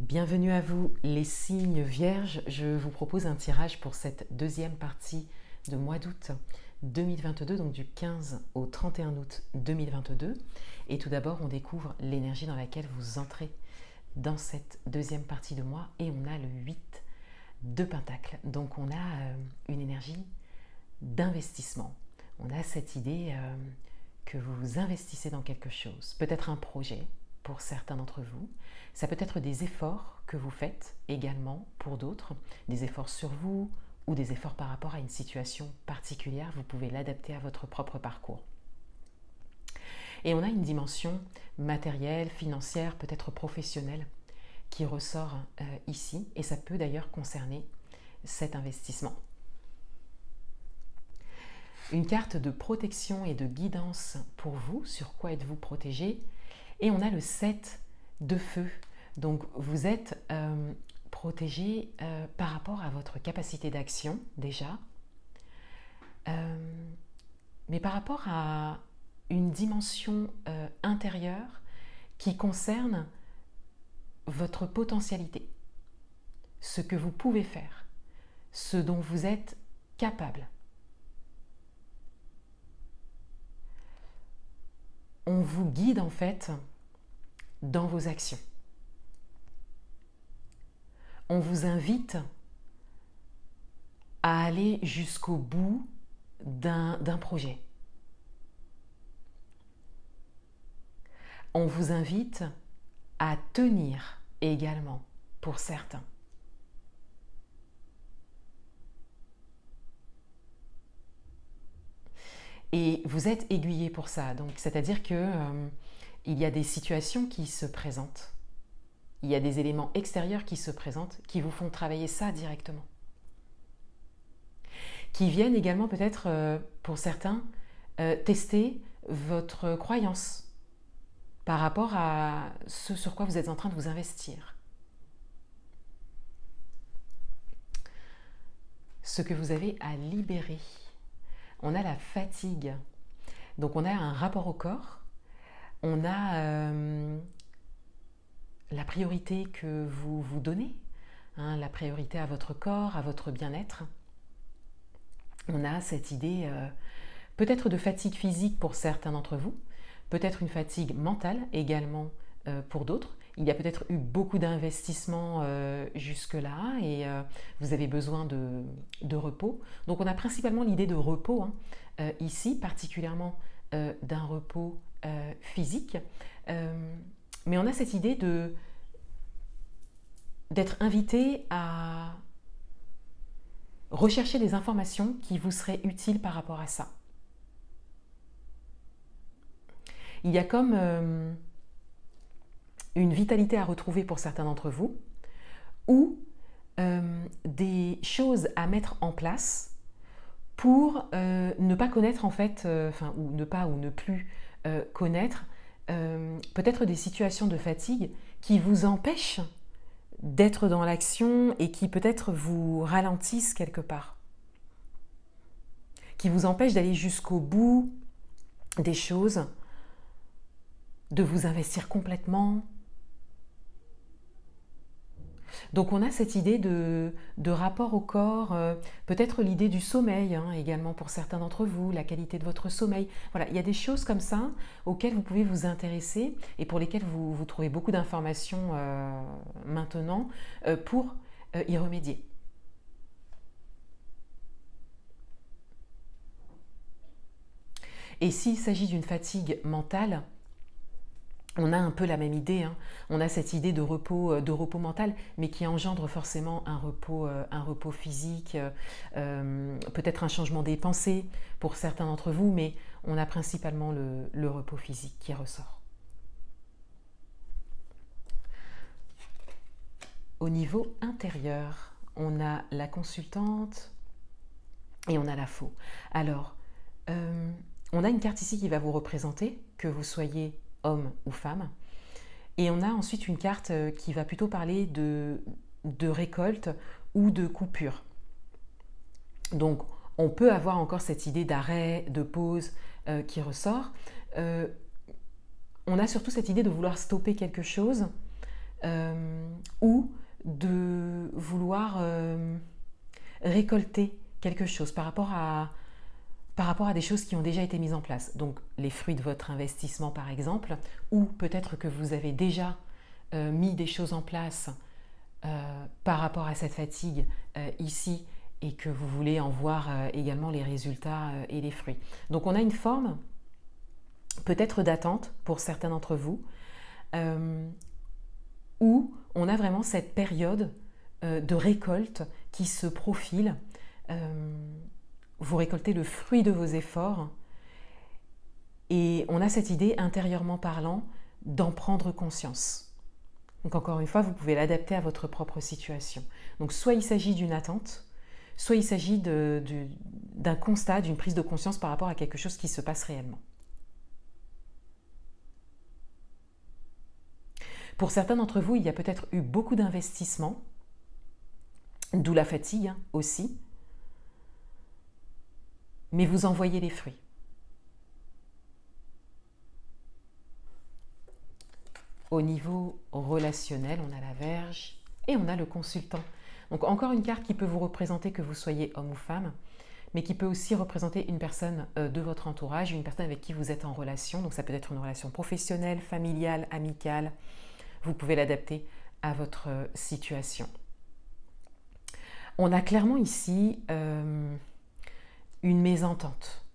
Bienvenue à vous les signes vierges, je vous propose un tirage pour cette deuxième partie de mois d'août 2022, donc du 15 au 31 août 2022. Et tout d'abord, on découvre l'énergie dans laquelle vous entrez dans cette deuxième partie de mois et on a le 8 de Pentacles. Donc on a une énergie d'investissement. On a cette idée que vous investissez dans quelque chose, peut-être un projet pour certains d'entre vous. Ça peut être des efforts que vous faites également pour d'autres, des efforts sur vous ou des efforts par rapport à une situation particulière. Vous pouvez l'adapter à votre propre parcours. Et on a une dimension matérielle, financière, peut-être professionnelle qui ressort ici et ça peut d'ailleurs concerner cet investissement. Une carte de protection et de guidance pour vous, sur quoi êtes-vous protégé? Et on a le 7 de feu. Donc vous êtes protégé par rapport à votre capacité d'action déjà, mais par rapport à une dimension intérieure qui concerne votre potentialité, ce que vous pouvez faire, ce dont vous êtes capable. On vous guide en fait dans vos actions. On vous invite à aller jusqu'au bout d'un projet. On vous invite à tenir également pour certains. Et vous êtes aiguillé pour ça, donc c'est-à-dire que il y a des situations qui se présentent, il y a des éléments extérieurs qui se présentent, qui vous font travailler ça directement, qui viennent également peut-être pour certains tester votre croyance par rapport à ce sur quoi vous êtes en train de vous investir, ce que vous avez à libérer. On a la fatigue, donc on a un rapport au corps, on a la priorité que vous vous donnez, la priorité à votre corps, à votre bien-être. On a cette idée peut-être de fatigue physique pour certains d'entre vous, peut-être une fatigue mentale également pour d'autres. Il y a peut-être eu beaucoup d'investissements jusque-là et vous avez besoin de repos. Donc on a principalement l'idée de repos ici, particulièrement d'un repos physique. Mais on a cette idée d'être invité à rechercher des informations qui vous seraient utiles par rapport à ça. Il y a comme une vitalité à retrouver pour certains d'entre vous, ou des choses à mettre en place pour ne pas connaître en fait, ou ne plus connaître peut-être des situations de fatigue qui vous empêchent d'être dans l'action et qui peut-être vous ralentissent quelque part, qui vous empêchent d'aller jusqu'au bout des choses, de vous investir complètement. Donc on a cette idée de rapport au corps, peut-être l'idée du sommeil également pour certains d'entre vous, la qualité de votre sommeil. Voilà, il y a des choses comme ça auxquelles vous pouvez vous intéresser et pour lesquelles vous trouvez beaucoup d'informations maintenant pour y remédier. Et s'il s'agit d'une fatigue mentale, on a un peu la même idée, on a cette idée de repos mental, mais qui engendre forcément un repos physique, peut-être un changement des pensées pour certains d'entre vous, mais on a principalement le repos physique qui ressort. Au niveau intérieur, on a la consultante et on a la faux. Alors, on a une carte ici qui va vous représenter, que vous soyez homme ou femme. Et on a ensuite une carte qui va plutôt parler de récolte ou de coupure. Donc, on peut avoir encore cette idée d'arrêt, de pause qui ressort. On a surtout cette idée de vouloir stopper quelque chose ou de vouloir récolter quelque chose par rapport à des choses qui ont déjà été mises en place. Donc les fruits de votre investissement par exemple, ou peut-être que vous avez déjà mis des choses en place par rapport à cette fatigue ici et que vous voulez en voir également les résultats et les fruits. Donc on a une forme peut-être d'attente pour certains d'entre vous où on a vraiment cette période de récolte qui se profile. Vous récoltez le fruit de vos efforts et on a cette idée, intérieurement parlant, d'en prendre conscience. Donc encore une fois, vous pouvez l'adapter à votre propre situation. Donc soit il s'agit d'une attente, soit il s'agit d'un constat, d'une prise de conscience par rapport à quelque chose qui se passe réellement. Pour certains d'entre vous, il y a peut-être eu beaucoup d'investissements, d'où la fatigue aussi, mais vous en voyez les fruits. Au niveau relationnel, on a la Vierge et on a le consultant. Donc encore une carte qui peut vous représenter que vous soyez homme ou femme, mais qui peut aussi représenter une personne de votre entourage, une personne avec qui vous êtes en relation. Donc ça peut être une relation professionnelle, familiale, amicale. Vous pouvez l'adapter à votre situation. On a clairement ici une mésentente.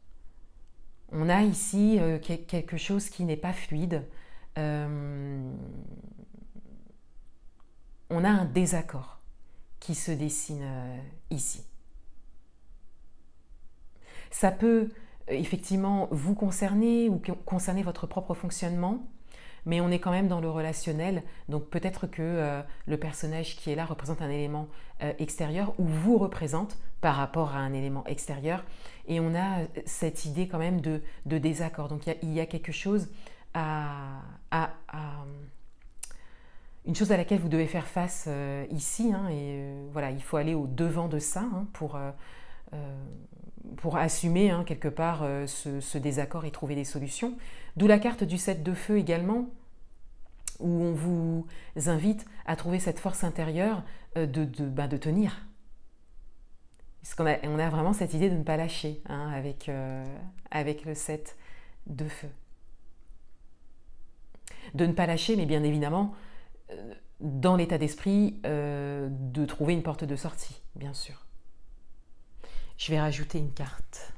On a ici quelque chose qui n'est pas fluide. On a un désaccord qui se dessine ici. Ça peut effectivement vous concerner ou concerner votre propre fonctionnement, mais on est quand même dans le relationnel, donc peut-être que le personnage qui est là représente un élément extérieur ou vous représente par rapport à un élément extérieur, et on a cette idée quand même de désaccord. Donc il y a quelque chose une chose à laquelle vous devez faire face ici, et voilà, il faut aller au devant de ça pour assumer quelque part ce désaccord et trouver des solutions. D'où la carte du 7 de feu également, où on vous invite à trouver cette force intérieure de tenir. Parce on a vraiment cette idée de ne pas lâcher avec le 7 de feu. De ne pas lâcher, mais bien évidemment, dans l'état d'esprit, de trouver une porte de sortie, bien sûr. Je vais rajouter une carte.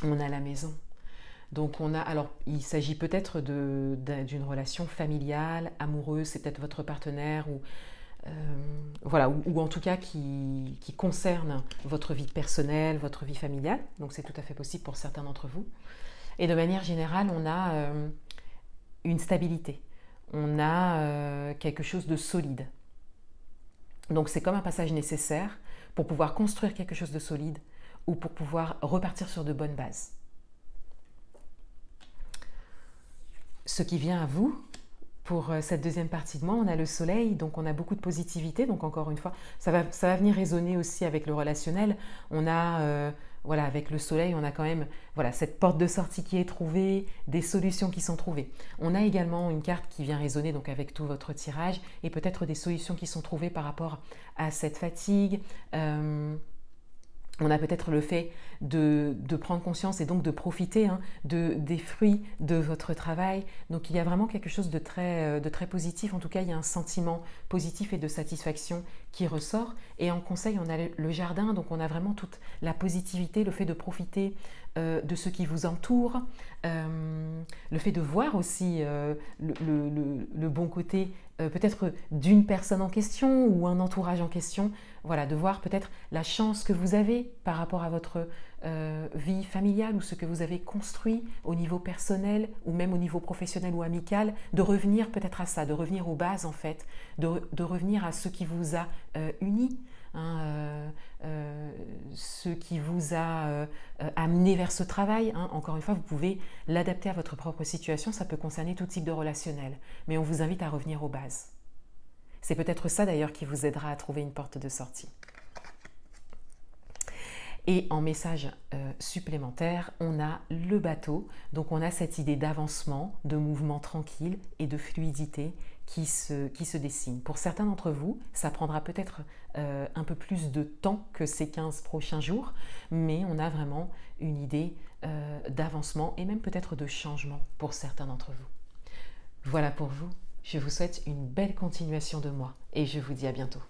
On a la maison. Donc alors il s'agit peut-être d'une relation familiale, amoureuse, c'est peut-être votre partenaire voilà, ou en tout cas qui concerne votre vie personnelle, votre vie familiale. Donc c'est tout à fait possible pour certains d'entre vous. Et de manière générale, on a une stabilité, on a quelque chose de solide. Donc c'est comme un passage nécessaire pour pouvoir construire quelque chose de solide ou pour pouvoir repartir sur de bonnes bases. Ce qui vient à vous, pour cette deuxième partie de mois, on a le soleil, donc on a beaucoup de positivité. Donc encore une fois, ça va venir résonner aussi avec le relationnel. On a, voilà, avec le soleil, on a quand même cette porte de sortie qui est trouvée, des solutions qui sont trouvées. On a également une carte qui vient résonner donc avec tout votre tirage et peut-être des solutions qui sont trouvées par rapport à cette fatigue. On a peut-être le fait de prendre conscience et donc de profiter des fruits de votre travail. Donc il y a vraiment quelque chose de très positif. En tout cas, il y a un sentiment positif et de satisfaction qui ressort. Et en conseil, on a le jardin. Donc on a vraiment toute la positivité, le fait de profiter de ce qui vous entoure, le fait de voir aussi le bon côté peut-être d'une personne en question ou un entourage en question. Voilà, de voir peut-être la chance que vous avez par rapport à votre vie familiale ou ce que vous avez construit au niveau personnel ou même au niveau professionnel ou amical, de revenir peut-être à ça, de revenir aux bases en fait, de revenir à ce qui vous a uni, ce qui vous a amené vers ce travail. Encore une fois, vous pouvez l'adapter à votre propre situation, ça peut concerner tout type de relationnel, mais on vous invite à revenir aux bases. C'est peut-être ça d'ailleurs qui vous aidera à trouver une porte de sortie. Et en message supplémentaire, on a le bateau. Donc on a cette idée d'avancement, de mouvement tranquille et de fluidité qui se dessine. Pour certains d'entre vous, ça prendra peut-être un peu plus de temps que ces 15 prochains jours, mais on a vraiment une idée d'avancement et même peut-être de changement pour certains d'entre vous. Voilà pour vous. Je vous souhaite une belle continuation de mois et je vous dis à bientôt.